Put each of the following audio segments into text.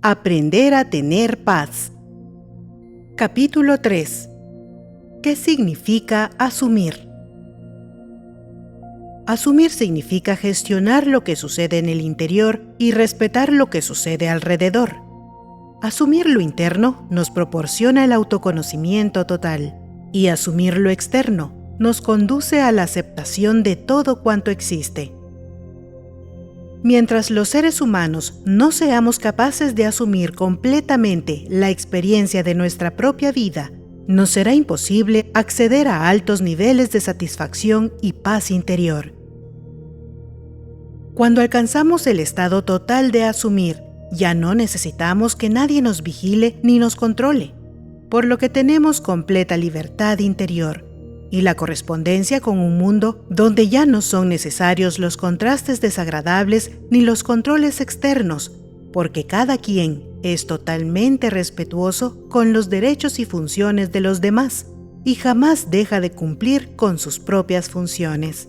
Aprender a tener paz. Capítulo 3. ¿Qué significa asumir? Asumir significa gestionar lo que sucede en el interior y respetar lo que sucede alrededor. Asumir lo interno nos proporciona el autoconocimiento total, y asumir lo externo nos conduce a la aceptación de todo cuanto existe. Mientras los seres humanos no seamos capaces de asumir completamente la experiencia de nuestra propia vida, nos será imposible acceder a altos niveles de satisfacción y paz interior. Cuando alcanzamos el estado total de asumir, ya no necesitamos que nadie nos vigile ni nos controle, por lo que tenemos completa libertad interior y la correspondencia con un mundo donde ya no son necesarios los contrastes desagradables ni los controles externos, porque cada quien es totalmente respetuoso con los derechos y funciones de los demás y jamás deja de cumplir con sus propias funciones.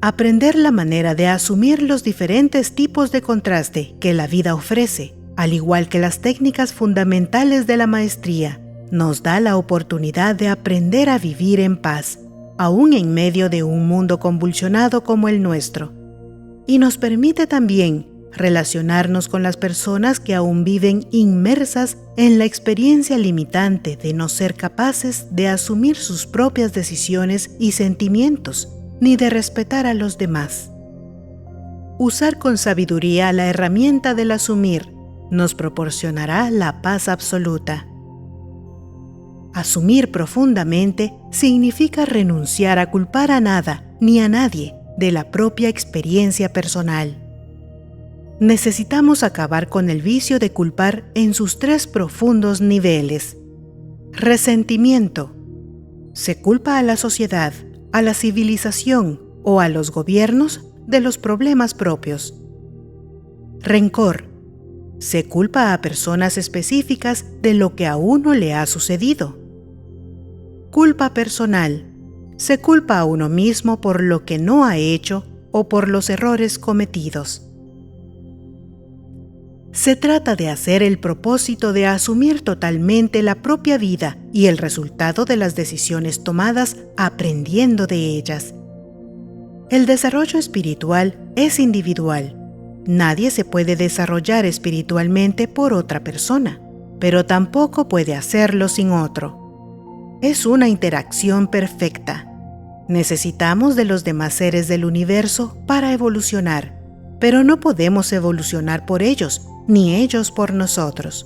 Aprender la manera de asumir los diferentes tipos de contraste que la vida ofrece, al igual que las técnicas fundamentales de la maestría, nos da la oportunidad de aprender a vivir en paz, aún en medio de un mundo convulsionado como el nuestro. Y nos permite también relacionarnos con las personas que aún viven inmersas en la experiencia limitante de no ser capaces de asumir sus propias decisiones y sentimientos, ni de respetar a los demás. Usar con sabiduría la herramienta del asumir nos proporcionará la paz absoluta. Asumir profundamente significa renunciar a culpar a nada ni a nadie de la propia experiencia personal. Necesitamos acabar con el vicio de culpar en sus 3 profundos niveles. Resentimiento. Se culpa a la sociedad, a la civilización o a los gobiernos de los problemas propios. Rencor. Se culpa a personas específicas de lo que a uno le ha sucedido. Culpa personal. Se culpa a uno mismo por lo que no ha hecho o por los errores cometidos. Se trata de hacer el propósito de asumir totalmente la propia vida y el resultado de las decisiones tomadas aprendiendo de ellas. El desarrollo espiritual es individual. Nadie se puede desarrollar espiritualmente por otra persona, pero tampoco puede hacerlo sin otro. Es una interacción perfecta. Necesitamos de los demás seres del universo para evolucionar, pero no podemos evolucionar por ellos, ni ellos por nosotros.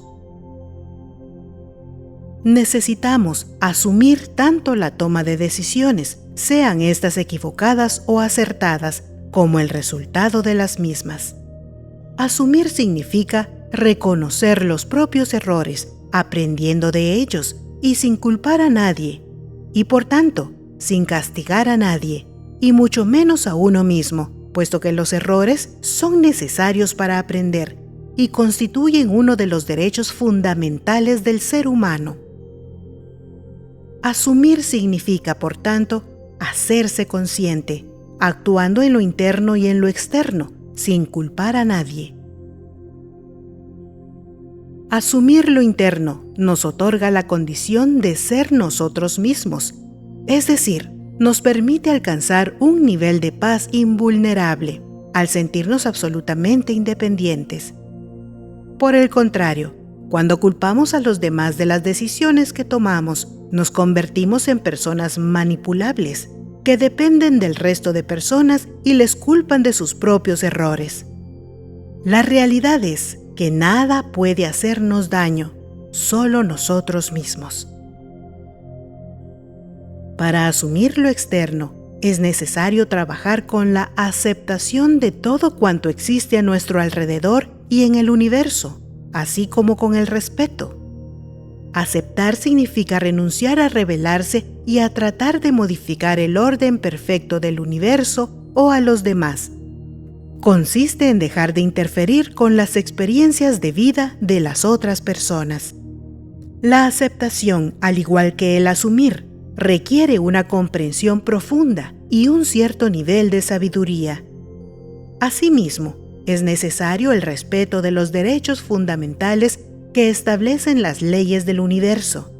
Necesitamos asumir tanto la toma de decisiones, sean estas equivocadas o acertadas, como el resultado de las mismas. Asumir significa reconocer los propios errores, aprendiendo de ellos y sin culpar a nadie, y por tanto, sin castigar a nadie, y mucho menos a uno mismo, puesto que los errores son necesarios para aprender y constituyen uno de los derechos fundamentales del ser humano. Asumir significa, por tanto, hacerse consciente, actuando en lo interno y en lo externo, sin culpar a nadie. Asumir lo interno nos otorga la condición de ser nosotros mismos, es decir, nos permite alcanzar un nivel de paz invulnerable al sentirnos absolutamente independientes. Por el contrario, cuando culpamos a los demás de las decisiones que tomamos, nos convertimos en personas manipulables, que dependen del resto de personas y les culpan de sus propios errores. La realidad es que nada puede hacernos daño, solo nosotros mismos. Para asumir lo externo, es necesario trabajar con la aceptación de todo cuanto existe a nuestro alrededor y en el universo, así como con el respeto. Aceptar significa renunciar a rebelarse y a tratar de modificar el orden perfecto del universo o a los demás. Consiste en dejar de interferir con las experiencias de vida de las otras personas. La aceptación, al igual que el asumir, requiere una comprensión profunda y un cierto nivel de sabiduría. Asimismo, es necesario el respeto de los derechos fundamentales que establecen las leyes del universo.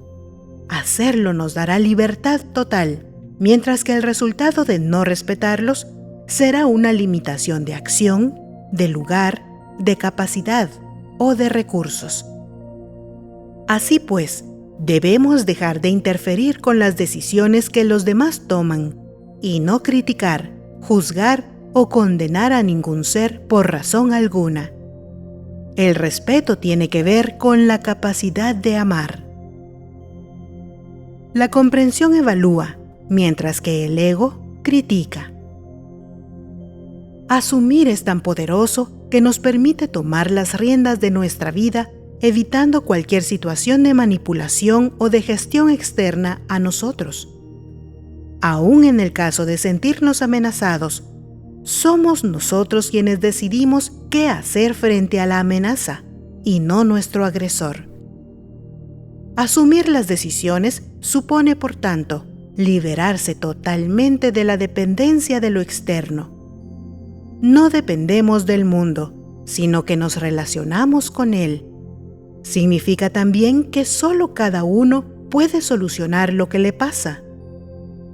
Hacerlo nos dará libertad total, mientras que el resultado de no respetarlos será una limitación de acción, de lugar, de capacidad o de recursos. Así pues, debemos dejar de interferir con las decisiones que los demás toman y no criticar, juzgar o condenar a ningún ser por razón alguna. El respeto tiene que ver con la capacidad de amar. La comprensión evalúa, mientras que el ego critica. Asumir es tan poderoso que nos permite tomar las riendas de nuestra vida, evitando cualquier situación de manipulación o de gestión externa a nosotros. Aún en el caso de sentirnos amenazados, somos nosotros quienes decidimos qué hacer frente a la amenaza, y no nuestro agresor. Asumir las decisiones supone, por tanto, liberarse totalmente de la dependencia de lo externo. No dependemos del mundo, sino que nos relacionamos con él. Significa también que solo cada uno puede solucionar lo que le pasa.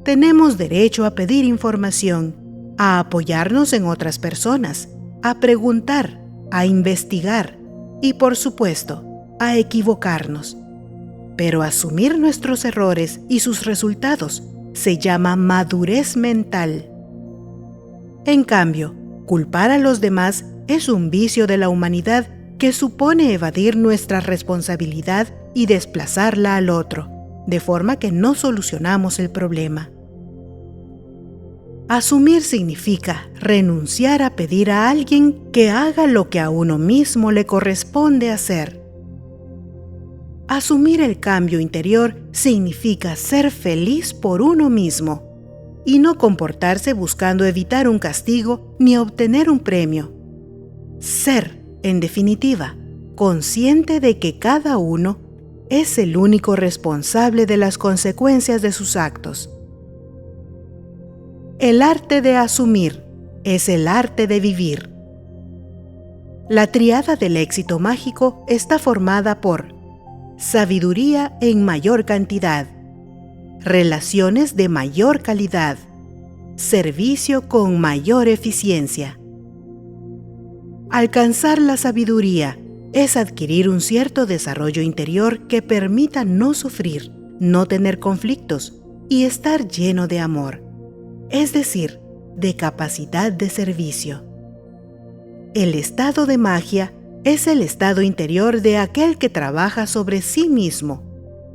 Tenemos derecho a pedir información, a apoyarnos en otras personas, a preguntar, a investigar y, por supuesto, a equivocarnos. Pero asumir nuestros errores y sus resultados se llama madurez mental. En cambio, culpar a los demás es un vicio de la humanidad que supone evadir nuestra responsabilidad y desplazarla al otro, de forma que no solucionamos el problema. Asumir significa renunciar a pedir a alguien que haga lo que a uno mismo le corresponde hacer. Asumir el cambio interior significa ser feliz por uno mismo y no comportarse buscando evitar un castigo ni obtener un premio. Ser, en definitiva, consciente de que cada uno es el único responsable de las consecuencias de sus actos. El arte de asumir es el arte de vivir. La tríada del éxito mágico está formada por sabiduría en mayor cantidad, relaciones de mayor calidad, servicio con mayor eficiencia. Alcanzar la sabiduría es adquirir un cierto desarrollo interior que permita no sufrir, no tener conflictos y estar lleno de amor, es decir, de capacidad de servicio. El estado de magia es el estado interior de aquel que trabaja sobre sí mismo.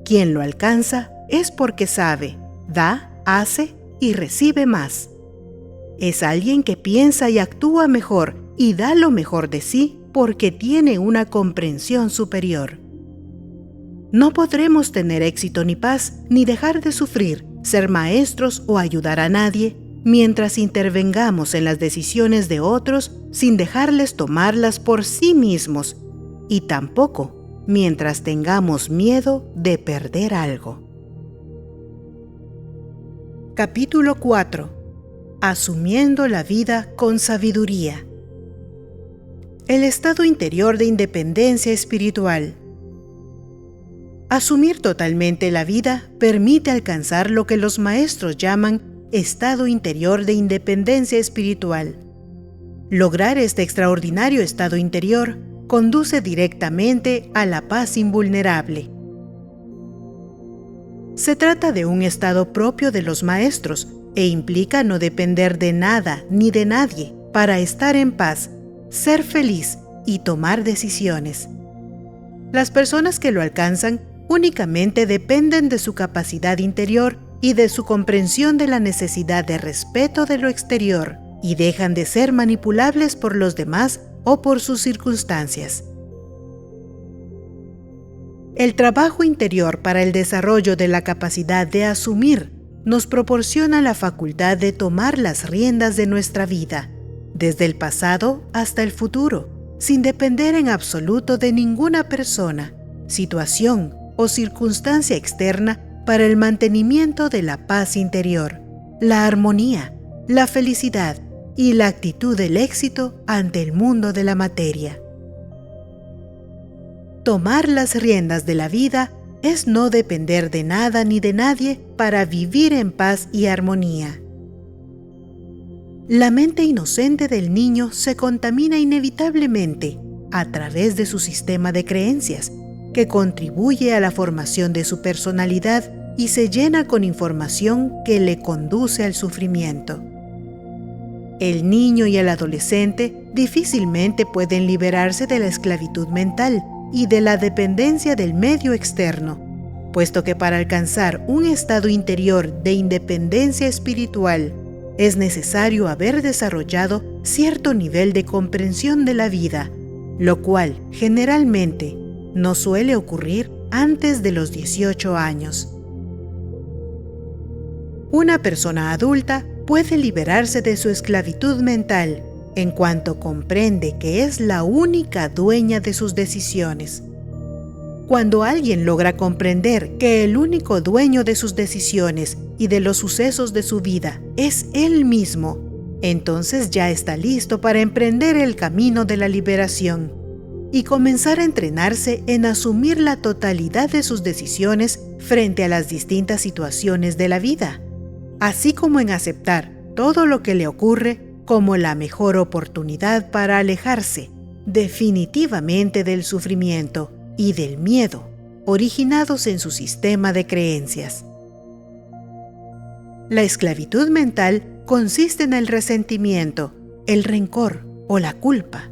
Quien lo alcanza es porque sabe, da, hace y recibe más. Es alguien que piensa y actúa mejor y da lo mejor de sí porque tiene una comprensión superior. No podremos tener éxito ni paz, ni dejar de sufrir, ser maestros o ayudar a nadie, mientras intervengamos en las decisiones de otros sin dejarles tomarlas por sí mismos, y tampoco mientras tengamos miedo de perder algo. Capítulo 4. Asumiendo la vida con sabiduría. El estado interior de independencia espiritual. Asumir totalmente la vida permite alcanzar lo que los maestros llaman estado interior de independencia espiritual. Lograr este extraordinario estado interior conduce directamente a la paz invulnerable. Se trata de un estado propio de los maestros e implica no depender de nada ni de nadie para estar en paz, ser feliz y tomar decisiones. Las personas que lo alcanzan únicamente dependen de su capacidad interior y de su comprensión de la necesidad de respeto de lo exterior, y dejan de ser manipulables por los demás o por sus circunstancias. El trabajo interior para el desarrollo de la capacidad de asumir nos proporciona la facultad de tomar las riendas de nuestra vida, desde el pasado hasta el futuro, sin depender en absoluto de ninguna persona, situación o circunstancia externa para el mantenimiento de la paz interior, la armonía, la felicidad y la actitud del éxito ante el mundo de la materia. Tomar las riendas de la vida es no depender de nada ni de nadie para vivir en paz y armonía. La mente inocente del niño se contamina inevitablemente a través de su sistema de creencias, que contribuye a la formación de su personalidad y se llena con información que le conduce al sufrimiento. El niño y el adolescente difícilmente pueden liberarse de la esclavitud mental y de la dependencia del medio externo, puesto que para alcanzar un estado interior de independencia espiritual es necesario haber desarrollado cierto nivel de comprensión de la vida, lo cual generalmente no suele ocurrir antes de los 18 años. Una persona adulta puede liberarse de su esclavitud mental en cuanto comprende que es la única dueña de sus decisiones. Cuando alguien logra comprender que el único dueño de sus decisiones y de los sucesos de su vida es él mismo, entonces ya está listo para emprender el camino de la liberación y comenzar a entrenarse en asumir la totalidad de sus decisiones frente a las distintas situaciones de la vida, así como en aceptar todo lo que le ocurre como la mejor oportunidad para alejarse definitivamente del sufrimiento y del miedo originados en su sistema de creencias. La esclavitud mental consiste en el resentimiento, el rencor o la culpa.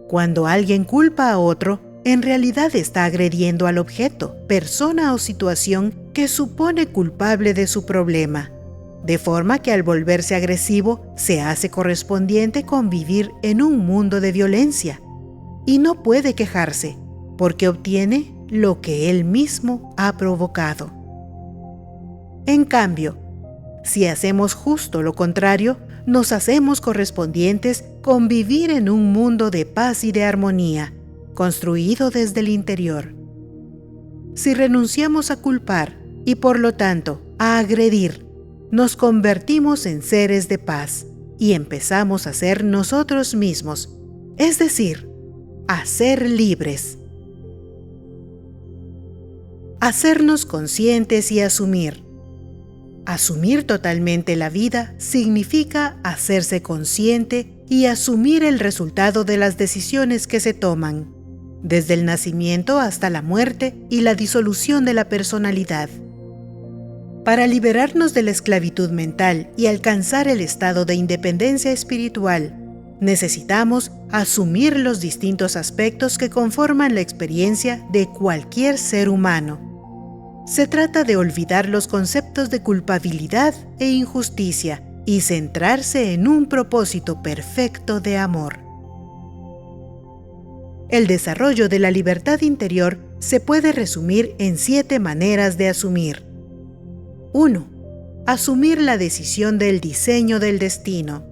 Cuando alguien culpa a otro, en realidad está agrediendo al objeto, persona o situación que supone culpable de su problema, de forma que al volverse agresivo se hace correspondiente con vivir en un mundo de violencia y no puede quejarse porque obtiene lo que él mismo ha provocado. En cambio, si hacemos justo lo contrario, nos hacemos correspondientes con vivir en un mundo de paz y de armonía, construido desde el interior. Si renunciamos a culpar y por lo tanto a agredir, nos convertimos en seres de paz y empezamos a ser nosotros mismos, es decir, a ser libres. Hacernos conscientes y asumir. Asumir totalmente la vida significa hacerse consciente y asumir el resultado de las decisiones que se toman, desde el nacimiento hasta la muerte y la disolución de la personalidad. Para liberarnos de la esclavitud mental y alcanzar el estado de independencia espiritual, necesitamos asumir los distintos aspectos que conforman la experiencia de cualquier ser humano. Se trata de olvidar los conceptos de culpabilidad e injusticia y centrarse en un propósito perfecto de amor. El desarrollo de la libertad interior se puede resumir en 7 maneras de asumir. 1. Asumir la decisión del diseño del destino.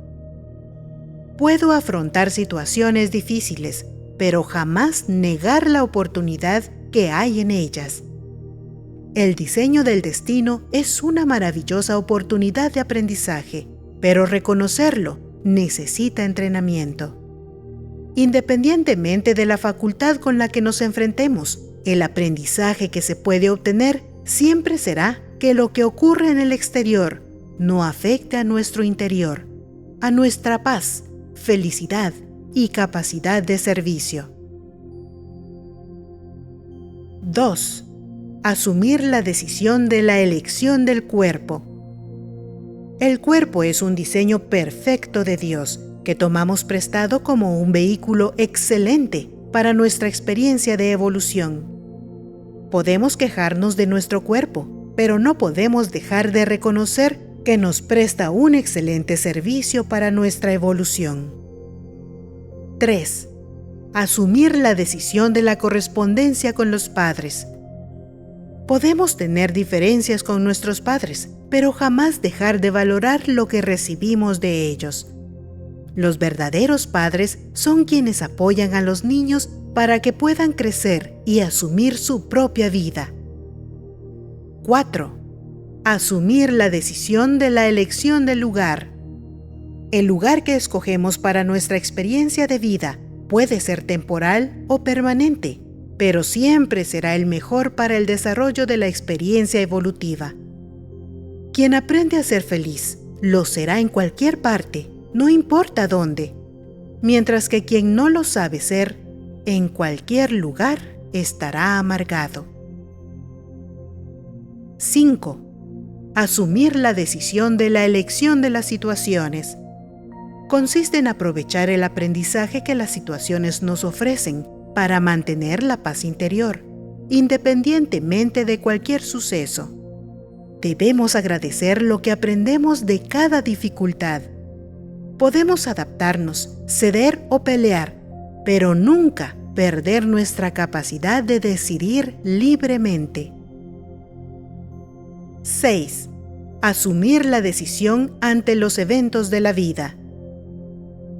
Puedo afrontar situaciones difíciles, pero jamás negar la oportunidad que hay en ellas. El diseño del destino es una maravillosa oportunidad de aprendizaje, pero reconocerlo necesita entrenamiento. Independientemente de la facultad con la que nos enfrentemos, el aprendizaje que se puede obtener siempre será que lo que ocurre en el exterior no afecte a nuestro interior, a nuestra paz, felicidad y capacidad de servicio. 2. Asumir la decisión de la elección del cuerpo. El cuerpo es un diseño perfecto de Dios que tomamos prestado como un vehículo excelente para nuestra experiencia de evolución. Podemos quejarnos de nuestro cuerpo, pero no podemos dejar de reconocer que nos presta un excelente servicio para nuestra evolución. 3. Asumir la decisión de la correspondencia con los padres. Podemos tener diferencias con nuestros padres, pero jamás dejar de valorar lo que recibimos de ellos. Los verdaderos padres son quienes apoyan a los niños para que puedan crecer y asumir su propia vida. 4. Asumir la decisión de la elección del lugar. El lugar que escogemos para nuestra experiencia de vida puede ser temporal o permanente, pero siempre será el mejor para el desarrollo de la experiencia evolutiva. Quien aprende a ser feliz, lo será en cualquier parte, no importa dónde, mientras que quien no lo sabe ser, en cualquier lugar estará amargado. 5. Asumir la decisión de la elección de las situaciones. Consiste en aprovechar el aprendizaje que las situaciones nos ofrecen para mantener la paz interior, independientemente de cualquier suceso. Debemos agradecer lo que aprendemos de cada dificultad. Podemos adaptarnos, ceder o pelear, pero nunca perder nuestra capacidad de decidir libremente. 6. Asumir la decisión ante los eventos de la vida.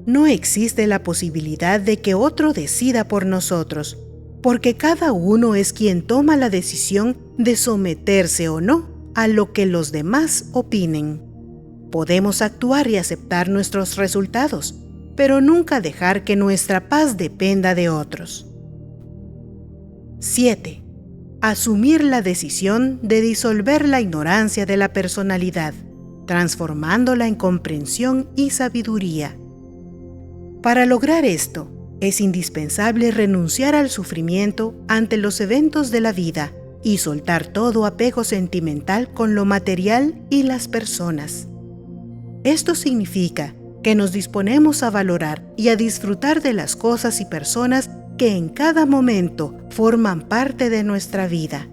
No existe la posibilidad de que otro decida por nosotros, porque cada uno es quien toma la decisión de someterse o no a lo que los demás opinen. Podemos actuar y aceptar nuestros resultados, pero nunca dejar que nuestra paz dependa de otros. 7. Asumir la decisión de disolver la ignorancia de la personalidad, transformándola en comprensión y sabiduría. Para lograr esto, es indispensable renunciar al sufrimiento ante los eventos de la vida y soltar todo apego sentimental con lo material y las personas. Esto significa que nos disponemos a valorar y a disfrutar de las cosas y personas que en cada momento forman parte de nuestra vida,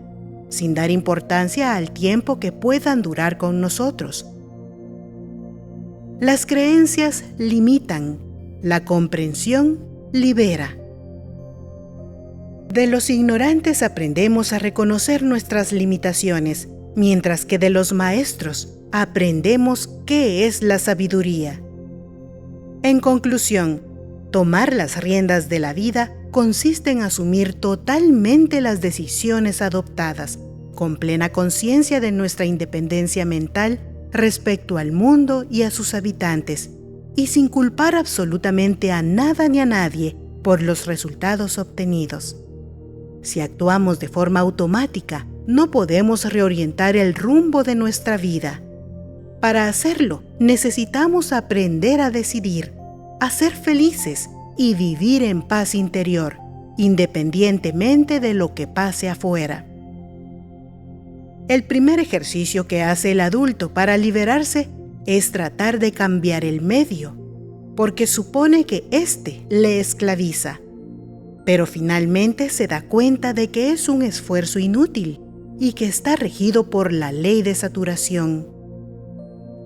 sin dar importancia al tiempo que puedan durar con nosotros. Las creencias limitan, la comprensión libera. De los ignorantes aprendemos a reconocer nuestras limitaciones, mientras que de los maestros aprendemos qué es la sabiduría. En conclusión, tomar las riendas de la vida consiste en asumir totalmente las decisiones adoptadas, con plena conciencia de nuestra independencia mental respecto al mundo y a sus habitantes, y sin culpar absolutamente a nada ni a nadie por los resultados obtenidos. Si actuamos de forma automática, no podemos reorientar el rumbo de nuestra vida. Para hacerlo, necesitamos aprender a decidir, a ser felices y vivir en paz interior, independientemente de lo que pase afuera. El primer ejercicio que hace el adulto para liberarse es tratar de cambiar el medio, porque supone que éste le esclaviza. Pero finalmente se da cuenta de que es un esfuerzo inútil y que está regido por la ley de saturación.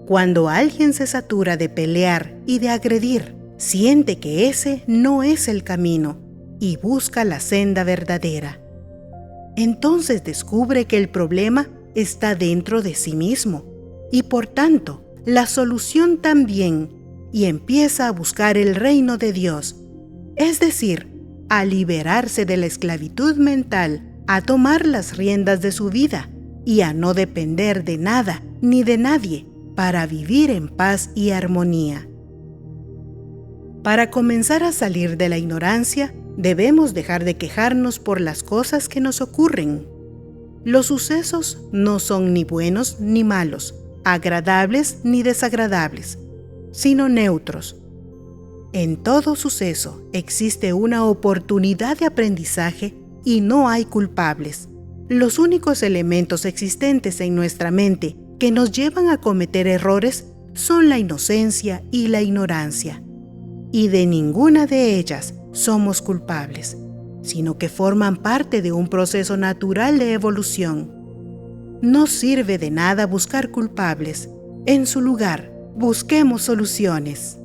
Cuando alguien se satura de pelear y de agredir, siente que ese no es el camino y busca la senda verdadera. Entonces descubre que el problema está dentro de sí mismo y por tanto la solución también, y empieza a buscar el reino de Dios, es decir, a liberarse de la esclavitud mental, a tomar las riendas de su vida y a no depender de nada ni de nadie para vivir en paz y armonía. Para comenzar a salir de la ignorancia, debemos dejar de quejarnos por las cosas que nos ocurren. Los sucesos no son ni buenos ni malos, agradables ni desagradables, sino neutros. En todo suceso existe una oportunidad de aprendizaje y no hay culpables. Los únicos elementos existentes en nuestra mente que nos llevan a cometer errores son la inocencia y la ignorancia. Y de ninguna de ellas somos culpables, sino que forman parte de un proceso natural de evolución. No sirve de nada buscar culpables. En su lugar, busquemos soluciones.